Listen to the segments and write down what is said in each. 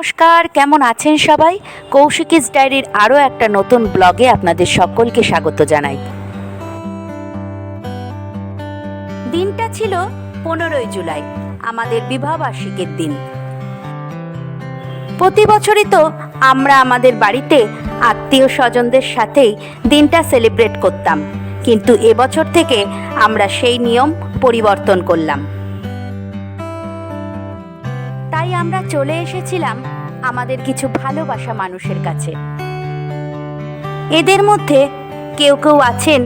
নমস্কার, কেমন আছেন সবাই? কৌশিকীস ডায়েরির আরও একটা নতুন ব্লগে আপনাদের সকলকে স্বাগত জানাই। দিনটা ছিল 15ই জুলাই, আমাদের বিবাহবার্ষিকীর দিন। প্রতি বছরই তো আমরা আমাদের বাড়িতে আত্মীয় স্বজনদের সাথেই দিনটা সেলিব্রেট করতাম, কিন্তু এবছর থেকে আমরা সেই নিয়ম পরিবর্তন করলাম। তাই আমরা চলে এসেছিলাম আমাদের কিছু ভালোবাসা মানুষের কাছে। এদের মধ্যে কেউ কেউ আছেন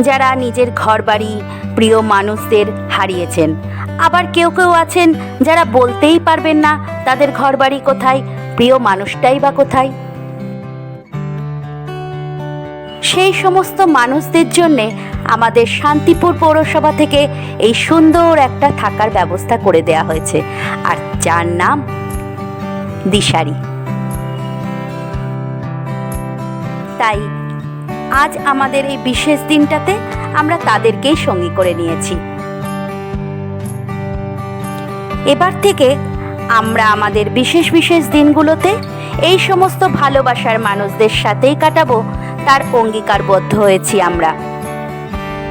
যারা নিজের ঘরবাড়ি, প্রিয় মানুষদের হারিয়েছেন, আবার কেউ কেউ আছেন যারা বলতেই পারবেন না তাদের ঘরবাড়ি কোথায়, প্রিয় মানুষটাই বা কোথায়। সেই সমস্ত মানুষদের জন্যে আমাদের শান্তিপুর পৌরসভা থেকে এই সুন্দর একটা থাকার ব্যবস্থা করে দেয়া হয়েছে, আর যার নাম দিশারি। তাই আজ আমাদের এই বিশেষ দিনটাতে আমরা তাদেরকেই সঙ্গী করে নিয়েছি। এবার থেকে আমরা আমাদের বিশেষ বিশেষ দিনগুলোতে এই সমস্ত ভালোবাসার মানুষদের সাথেই কাটাবো, তার অঙ্গীকারবদ্ধ হয়েছি আমরা।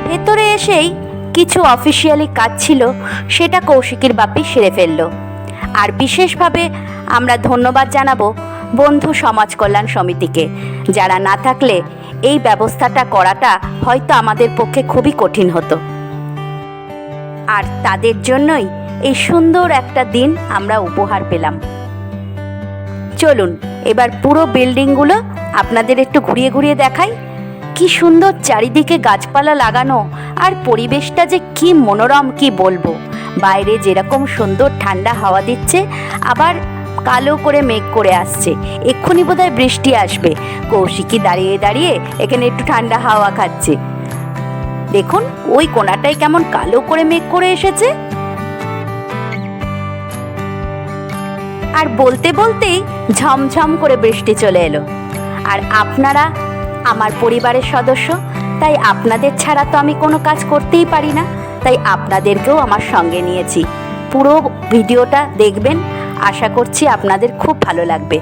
ভেতরে এসেই কিছু অফিসিয়ালি কাজ ছিল, সেটা কৌশিকীর বাপি সেরে ফেললো। আর বিশেষভাবে আমরা ধন্যবাদ জানাবো বন্ধু সমাজ কল্যাণ সমিতিকে, যারা না থাকলে এই ব্যবস্থাটা করাটা হয়তো আমাদের পক্ষে খুবই কঠিন হতো। আর তাদের জন্যই এই সুন্দর একটা দিন আমরা উপহার পেলাম। চলুন এবার পুরো বিল্ডিংগুলো আপনাদের একটু ঘুরিয়ে ঘুরিয়ে দেখাই। কি সুন্দর চারিদিকে গাছপালা লাগানো, আর পরিবেশটা যে কি মনোরম কি বলবো। বাইরে যেরকম সুন্দর ঠান্ডা হাওয়া দিচ্ছে, আবার কালো করে মেঘ করে আসছে, এক্ষুনি বোধহয় বৃষ্টি আসবে। কৌশিকী দাঁড়িয়ে দাঁড়িয়ে এখানে একটু ঠান্ডা হাওয়া খাচ্ছে। দেখুন ওই কোণাটায় কেমন কালো করে মেঘ করে এসেছে। আর বলতে বলতেই ঝমঝম করে বৃষ্টি চলে এলো। আর আপনারা আমার পরিবারের সদস্য, তাই আপনাদের ছাড়া তো আমি কোনো কাজ করতেই পারি না, তাই আপনাদেরকেও আমার সঙ্গে নিয়েছি। পুরো ভিডিওটা দেখবেন, আশা করছি আপনাদের খুব ভালো লাগবে।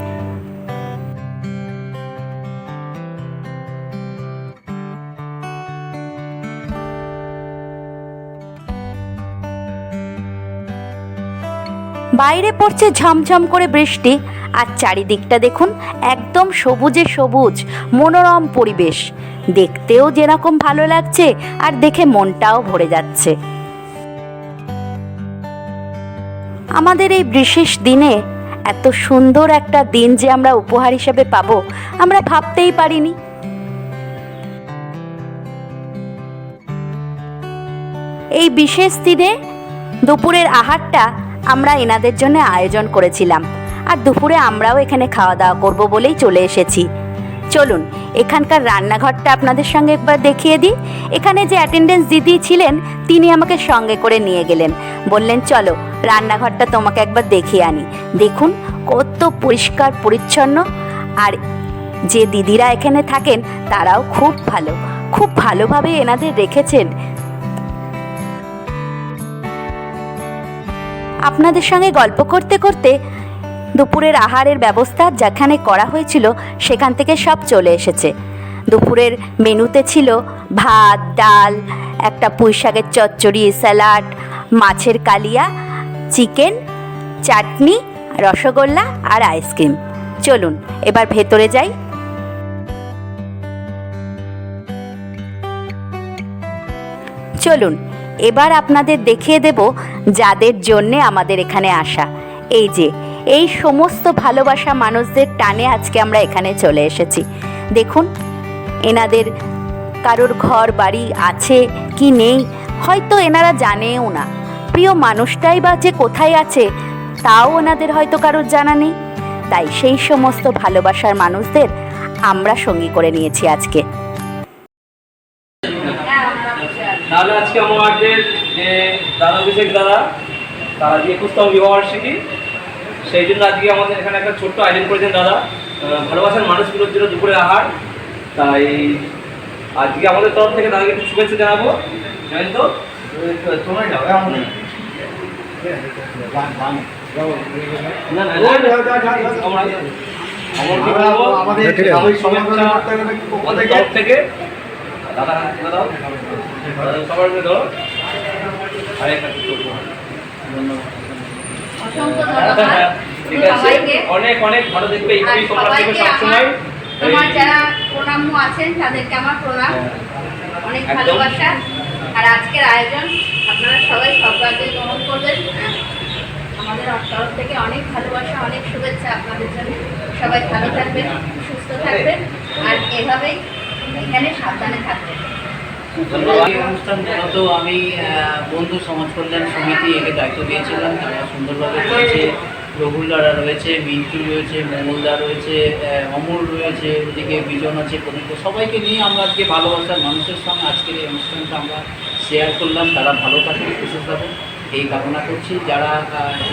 বাইরে পড়ছে ঝমঝম করে বৃষ্টি, আর চারিদিকটা দেখুন একদম সবুজে সবুজ মনোরম পরিবেশ। দেখতেও যেরকম ভালো লাগছে, আর দেখে মনটাও ভরে যাচ্ছে। আমাদের এই বিশেষ দিনে এত সুন্দর একটা দিন যে আমরা উপহার হিসেবে পাবো, আমরা ভাবতেই পারিনি। এই বিশেষ দিনে দুপুরের আহারটা আমরা এনাদের জন্য আয়োজন করেছিলাম, আর দুপুরে আমরাও এখানে খাওয়া দাওয়া করবো বলেই চলে এসেছি। চলুন এখানকার রান্নাঘরটা আপনাদের সঙ্গে একবার দেখিয়ে দিই। এখানে যে অ্যাটেন্ডেন্স দিদি ছিলেন, তিনি আমাকে সঙ্গে করে নিয়ে গেলেন, বললেন চলো রান্নাঘরটা তোমাকে একবার দেখিয়ে আনি। দেখুন কত পরিষ্কার পরিচ্ছন্ন, আর যে দিদিরা এখানে থাকেন তারাও খুব ভালো, খুব ভালোভাবে এনাদের রেখেছেন। আপনাদের সঙ্গে গল্প করতে করতে দুপুরের আহারের ব্যবস্থা যেখানে করা হয়েছিল সেখান থেকে সব চলে এসেছে। দুপুরের মেনুতে ছিল ভাত, ডাল, একটা পুঁই শাকের চচ্চড়ি, স্যালাড, মাছের কালিয়া, চিকেন, চাটনি, রসগোল্লা আর আইসক্রিম। চলুন এবার ভেতরে যাই। চলুন এবার আপনাদের দেখিয়ে দেব যাদের জন্যে আমাদের এখানে আসা। এই যে এই সমস্ত ভালোবাসা মানুষদের টানে আজকে আমরা এখানে চলে এসেছি। দেখুন এনাদের কারোর ঘর বাড়ি আছে কি নেই হয়তো এনারা জানেও না, প্রিয় মানুষটাই বা যে কোথায় আছে তাও ওনাদের হয়তো কারোর জানা নেই। তাই সেই সমস্ত ভালোবাসার মানুষদের আমরা সঙ্গী করে নিয়েছি আজকে। তাহলে আজকে আমাদের যে দাদা অভিষেক দাদা, তারা যে 21তম বিবাহবার্ষিকী, সেই জন্য আজকে আমাদের এখানে একটা ছোট্ট আয়োজন করেছেন দাদা, ভালোবাসার মানুষগুলোর জন্য দুপুরে আহার। তাই আজকে আমাদের তরফ থেকে দাদাকে একটু শুভেচ্ছা জানাবো। জানেন তো তোমরা যাবে আমাদের না না আমরা অমরকে বলবো আমাদের শুভেচ্ছা আমাদের তরফ থেকে। দাদা দাদা সবার মিলে ধরো আর একটা অসংখ্য ধন্যবাদ ঠিক আছে, সবাইকে। অনেক অনেক ভালো দেখবে আর এইভাবেই তোমরা থেকে সবাইকে সবসময় আমার যারা প্রণাম্য আছেন তাদেরকে আমার প্রণাম, অনেক একদম। ভালোবাসা। আর আজকের আয়োজন আপনারা সবাই সবাইকে গ্রহণ করবেন। আমাদের তরফ থেকে অনেক ভালোবাসা, অনেক শুভেচ্ছা আপনাদের জন্য। সবাই ভালো থাকবেন, সুস্থ থাকবেন, আর এভাবেই এখানে সাবধানে থাকবেন। ধন্যবাদ। এই অনুষ্ঠান মূলত আমি বন্ধু সমাজ কল্যাণ সমিতি একে দায়িত্ব দিয়েছিলাম। তারা সুন্দরভাবে করেছে। রঘুলদারা রয়েছে, মিন্টু রয়েছে, মঙ্গলদা রয়েছে, অমর রয়েছে, ওদিকে বিজন আছে, প্রদীপ, সবাইকে নিয়ে আমরা আজকে ভালোবাসার মানুষের সঙ্গে আজকের এই অনুষ্ঠানটা আমরা শেয়ার করলাম। তারা ভালো থাকুন, সুস্থ থাকুন এই কামনা করছি। যারা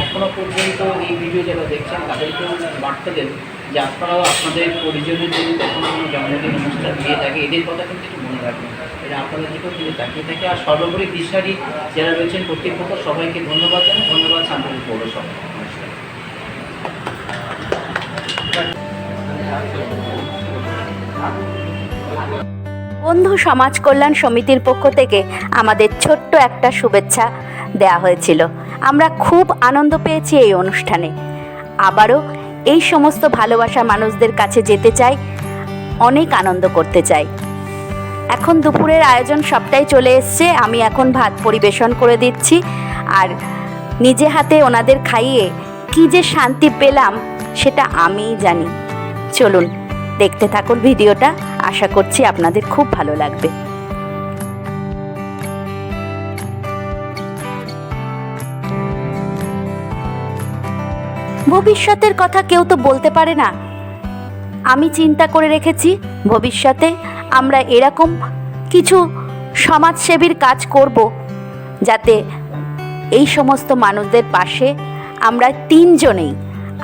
এখনও পর্যন্ত এই ভিডিও যারা দেখছেন তাদেরকেও বার্তা দেন যে আপনারাও আপনাদের পরিজনের যদি কখনো কোনো জন্মদিন অনুষ্ঠান দিয়ে থাকে এদের কথা কিন্তু একটু মনে রাখবেন। এটা আপনাদের দিকেও কিন্তু তাকিয়ে থাকে। আর সর্বোপরি দিশারি যারা রয়েছেন কর্তৃপক্ষ সবাইকে ধন্যবাদ জানাই। ধন্যবাদ শান্তিপুর পৌরসভা। বন্ধু সমাজ কল্যাণ সমিতির পক্ষ থেকে আমাদের ছোট্ট একটা শুভেচ্ছা দেয়া হয়েছিল। আমরা খুব আনন্দ পেয়েছি এই অনুষ্ঠানে। আবারও এই সমস্ত ভালোবাসা মানুষদের কাছে যেতে চাই, অনেক আনন্দ করতে চাই। এখন দুপুরের আয়োজন সবটাই চলে এসছে। আমি এখন ভাত পরিবেশন করে দিচ্ছি, আর নিজে হাতে ওনাদের খাইয়ে কি যে শান্তি পেলাম সেটা আমিই জানি। চলুন দেখতে থাকুন ভিডিওটা, আশা করছি আপনাদের খুব ভালো লাগবে। ভবিষ্যতের কথা কেউ তো বলতে পারে না। আমি চিন্তা করে রেখেছি ভবিষ্যতে আমরা এরকম কিছু সমাজসেবীর কাজ করব, যাতে এই সমস্ত মানুষদের পাশে আমরা তিনজনেই,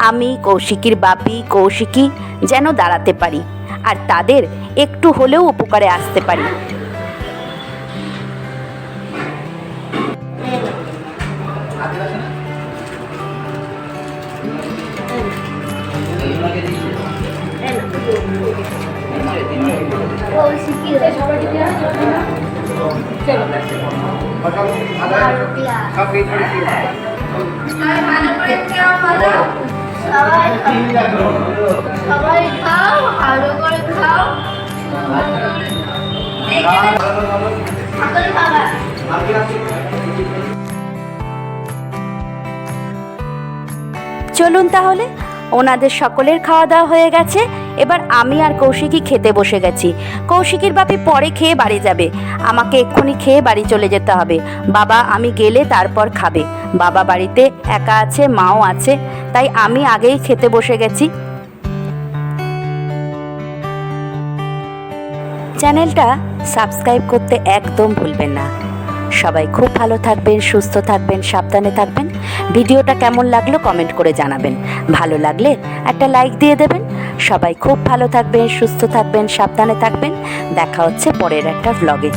আমি, কৌশিকীর বাপি, কৌশিকী, যেন দাঁড়াতে পারি আর তাদের একটু হলেও উপকারে আসতে পারি। সবাই খাও, আরো করে খাও। চলুন তাহলে, ওনাদের সকলের খাওয়া দাওয়া হয়ে গেছে। এবার আমি আর কৌশিকী খেতে বসে গেছি। কৌশিকীর বাপি পরে খেয়ে বাড়ি যাবে, আমাকে এক্ষুনি খেয়ে বাড়ি চলে যেতে হবে। বাবা আমি গেলে তারপর খাবে। বাবা বাড়িতে একা আছে, মাও আছে, তাই আমি আগেই খেতে বসে গেছি। চ্যানেলটা সাবস্ক্রাইব করতে একদম ভুলবেন না। সবাই খুব ভালো থাকবেন, সুস্থ থাকবেন, সাবধানে থাকবেন। ভিডিওটা কেমন লাগলো কমেন্ট করে জানাবেন। ভালো লাগলে একটা লাইক দিয়ে দেবেন। সবাই খুব ভালো থাকবেন, সুস্থ থাকবেন, সাবধানে থাকবেন। দেখা হচ্ছে পরের একটা ভ্লগে।